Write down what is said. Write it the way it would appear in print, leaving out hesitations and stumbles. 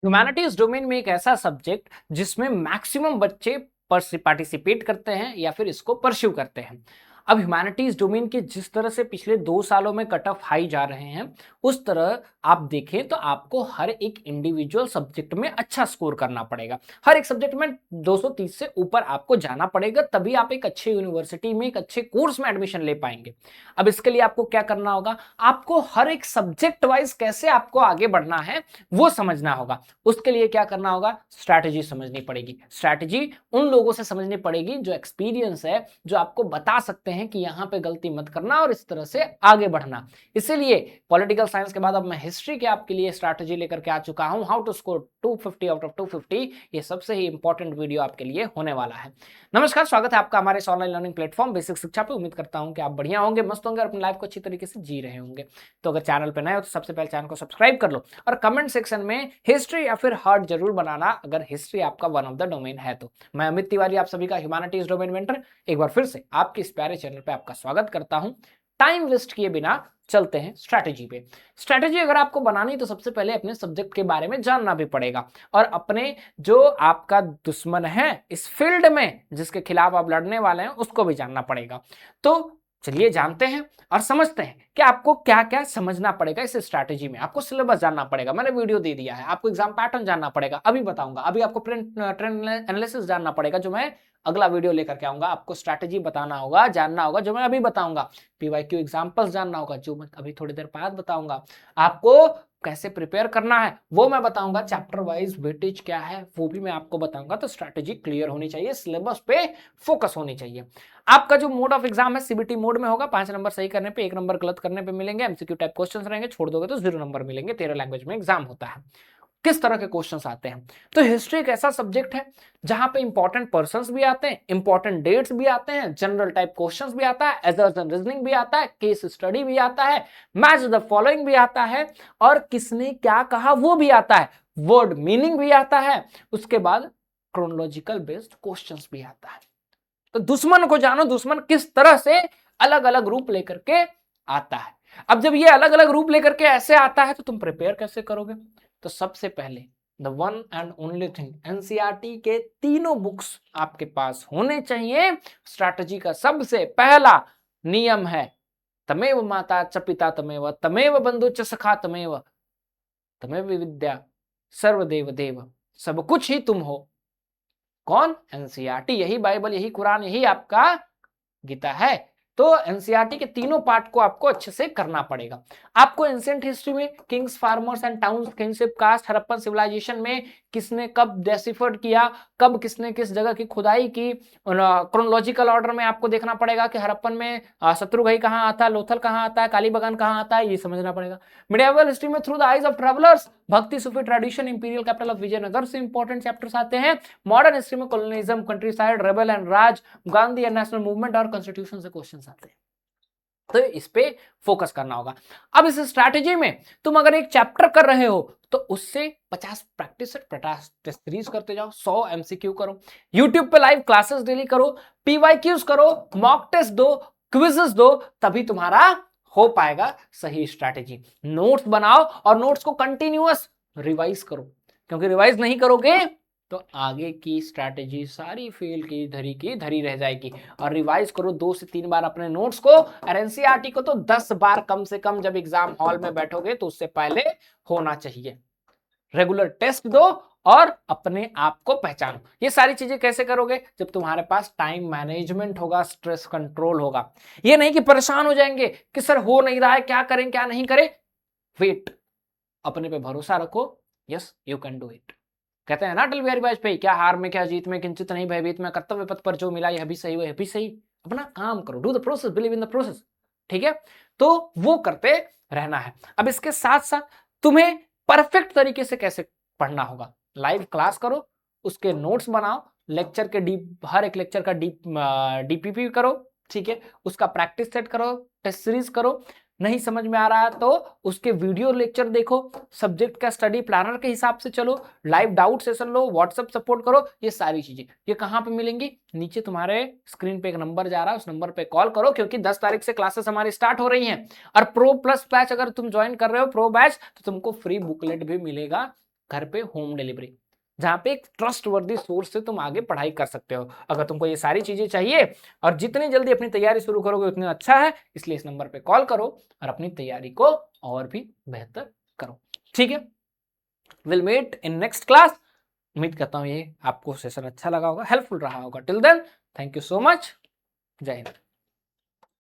Humanities domain में एक ऐसा सब्जेक्ट जिसमें मैक्सिमम बच्चे पार्टिसिपेट करते हैं या फिर इसको परस्यू करते हैं। अब ह्यूमैनिटीज डोमेन के जिस तरह से पिछले 2 सालों में कट ऑफ हाई जा रहे हैं, उस तरह आप देखें तो आपको हर एक इंडिविजुअल सब्जेक्ट में अच्छा स्कोर करना पड़ेगा। हर एक सब्जेक्ट में 230 से ऊपर आपको जाना पड़ेगा, तभी आप एक अच्छे यूनिवर्सिटी में एक अच्छे कोर्स में एडमिशन ले पाएंगे। अब इसके लिए आपको क्या करना होगा, आपको हर एक सब्जेक्ट वाइज कैसे आपको आगे बढ़ना है वो समझना होगा। उसके लिए क्या करना होगा, स्ट्रैटेजी समझनी पड़ेगी। स्ट्रैटेजी उन लोगों से समझनी पड़ेगी जो एक्सपीरियंस है, जो आपको बता सकते हैं कि यहां पे गलती मत करना और इस तरह से आगे बढ़ना। इसीलिए पॉलिटिकल साइंस के बाद अब मैं हिस्ट्री के आपके लिए स्ट्रैटेजी लेकर के आ चुका हूं, how to score 250 out of 250। ये सबसे ही इंपॉर्टेंट वीडियो आपके लिए होने वाला है। नमस्कार, स्वागत है आपका हमारे ऑनलाइन लर्निंग प्लेटफॉर्म बेसिक शिक्षा पे। उम्मीद करता हूं कि आप बढ़िया होंगे, मस्त होंगे और अपनी लाइफ को अच्छी तरीके से जी रहे होंगे। तो अगर चैनल पे नए हो तो सबसे पहले चैनल को सब्सक्राइब कर लो और कमेंट सेक्शन में हिस्ट्री या फिर हार्ट जरूर बनाना, अगर हिस्ट्री आपका वन ऑफ द डोमेन है तो। मैं अमित तिवारी, आप सभी का ह्यूमैनिटीज डोमेन मेंटर, एक बार फिर से आपके इस प्यारे चैनल पे आपका स्वागत करता हूं। टाइम वेस्ट किए बिना चलते हैं स्ट्रैटेजी पे। स्ट्रैटेजी अगर आपको बनानी तो सबसे पहले अपने सब्जेक्ट के बारे में जानना भी पड़ेगा और अपने जो आपका दुश्मन है इस फील्ड में जिसके खिलाफ आप लड़ने वाले हैं उसको भी जानना पड़ेगा। तो चलिए जानते हैं और समझते हैं कि आपको क्या क्या समझना पड़ेगा इस स्ट्रैटेजी में। आपको सिलेबस जानना पड़ेगा, मैंने वीडियो दे दिया है। आपको एग्जाम पैटर्न जानना पड़ेगा, अभी बताऊंगा। अभी आपको ट्रेंड एनालिसिस जानना पड़ेगा, जो मैं अगला वीडियो लेकर के आऊंगा। आपको स्ट्रैटेजी बताना होगा, जानना होगा, जो मैं अभी बताऊंगा। पीवाईक्यू एग्जांपल्स जानना होगा, जो मैं अभी थोड़ी देर बाद बताऊंगा। आपको कैसे प्रिपेयर करना है वो मैं बताऊंगा। चैप्टर वाइज वेटेज क्या है वो भी मैं आपको बताऊंगा। तो स्ट्रैटेजी क्लियर होनी चाहिए, सिलेबस पे फोकस होनी चाहिए। आपका जो मोड ऑफ एग्जाम है सीबीटी मोड में होगा। 5 नंबर सही करने पे, 1 नंबर गलत करने पे मिलेंगे। एमसीक्यू टाइप क्वेश्चंस रहेंगे, छोड़ दोगे तो 0 नंबर मिलेंगे। 13 लैंग्वेज में एग्जाम होता है। किस तरह के क्वेश्चंस आते हैं, तो हिस्ट्री एक ऐसा सब्जेक्ट है जहां पे इंपॉर्टेंट पर्संस भी आते हैं, इंपॉर्टेंट डेट्स भी आते हैं, जनरल टाइप क्वेश्चंस भी आता है, एजर्स एंड रीजनिंग भी आता है, केस स्टडी भी आता है, मैच द फॉलोइंग भी आता है, और किसने क्या कहा वो भी आता है, वर्ड मीनिंग भी आता है। उसके बाद क्रोनोलॉजिकल बेस्ड क्वेश्चंस भी आता है। तो दुश्मन को जानो, दुश्मन किस तरह से अलग अलग रूप लेकर के आता है। अब जब ये अलग अलग रूप लेकर के ऐसे आता है तो तुम प्रिपेयर कैसे करोगे। तो सबसे पहले the one and only thing, NCERT के तीनों बुक्स आपके पास होने चाहिए। स्ट्रैटेजी का सबसे पहला नियम है तमेव माता च पिता तमेव, तमेव बंधु च सखा तमेव, तमेव विद्या सर्वदेव देव, सब कुछ ही तुम हो। कौन? एनसीईआरटी। यही बाइबल, यही कुरान, यही आपका गीता है। तो एनसीईआरटी के तीनों पार्ट को आपको अच्छे से करना पड़ेगा। आपको एंशिएंट हिस्ट्री में kings, farmers and towns, kingship, caste, Harappan civilisation में किसने कब डेसिफर्ड किया, कब किसने किस जगह की खुदाई की, क्रोनोलॉजिकल ऑर्डर में आपको देखना पड़ेगा कि हड़प्पन में शत्रुघई कहाँ आता है, लोथल कहाँ आता है, कालीबंगान कहाँ आता है, ये समझना पड़ेगा। मिडिएवल हिस्ट्री में through the eyes of travellers, Bhakti, Sufi tradition, imperial capital of Vijayanagar से इंपॉर्टेंट चैप्टर्स आते हैं। मॉडर्न हिस्ट्री में colonialism, countryside, rebel and Raj, Gandhi and national movement और कॉन्स्टिट्यूशन से क्वेश्चंस आते हैं। तो इस पे फोकस करना होगा। अब इस स्ट्रैटेजी में तुम अगर एक चैप्टर कर रहे हो तो उससे 50 प्रैक्टिस, 50 टेस्ट सीरीज करते जाओ, 100 एमसीक्यू करो, यूट्यूब पे लाइव क्लासेस डेली करो, पीवाईक्यूज करो, मॉक टेस्ट दो, क्विजेस दो, तभी तुम्हारा हो पाएगा सही स्ट्रैटेजी। नोट्स बनाओ और नोट्स को कंटिन्यूअस रिवाइज करो, क्योंकि रिवाइज नहीं करोगे तो आगे की स्ट्रैटेजी सारी फेल की धरी रह जाएगी। और रिवाइज करो 2 से 3 बार अपने नोट्स को, और एनसीईआरटी को तो 10 बार कम से कम जब एग्जाम हॉल में बैठोगे तो उससे पहले होना चाहिए। रेगुलर टेस्ट दो और अपने आप को पहचानो। ये सारी चीजें कैसे करोगे, जब तुम्हारे पास टाइम मैनेजमेंट होगा, स्ट्रेस कंट्रोल होगा। ये नहीं कि परेशान हो जाएंगे कि सर हो नहीं रहा है, क्या करें क्या नहीं करें। वेट, अपने पे भरोसा रखो, yes you can do it. कहते हैं ना अटल बिहारी वाजपेयी, क्या हार में क्या जीत में, किंचित नहीं भयभीत में, कर्तव्य पथ पर जो मिला यह भी सही वह भी सही। अपना काम करो, do the process, believe in the process. ठीक है, तो वो करते रहना है। अब इसके साथ साथ तुम्हें परफेक्ट तरीके से कैसे पढ़ना होगा, लाइव क्लास करो, उसके नोट्स बनाओ, लेक्चर के डीप, हर एक लेक्चर का डीपीपी करो। ठीक है, उसका प्रैक्टिस सेट करो, टेस्ट सीरीज करो। नहीं समझ में आ रहा है तो उसके वीडियो लेक्चर देखो, सब्जेक्ट का स्टडी प्लानर के हिसाब से चलो, लाइव डाउट सेशन लो, व्हाट्सएप सपोर्ट करो। ये सारी चीजें ये कहां पे मिलेंगी, नीचे तुम्हारे स्क्रीन पे एक नंबर जा रहा है, उस नंबर पे कॉल करो, क्योंकि 10 तारीख से क्लासेस हमारी स्टार्ट हो रही हैं। और प्रो प्लस बैच अगर तुम ज्वाइन कर रहे हो, प्रो बैच, तो तुमको फ्री बुकलेट भी मिलेगा घर पे होम डिलीवरी, जहाँ पे एक ट्रस्टवर्दी सोर्स से तुम आगे पढ़ाई कर सकते हो। अगर तुमको ये सारी चीजें चाहिए और जितनी जल्दी अपनी तैयारी शुरू करोगे उतना अच्छा है, इसलिए इस नंबर पे कॉल करो और अपनी तैयारी को और भी बेहतर करो। ठीक है, will meet in next class. उम्मीद करता हूँ ये आपको सेशन अच्छा लगा होगा, हेल्पफुल रहा होगा। Till then, thank you so much. जय हिंद।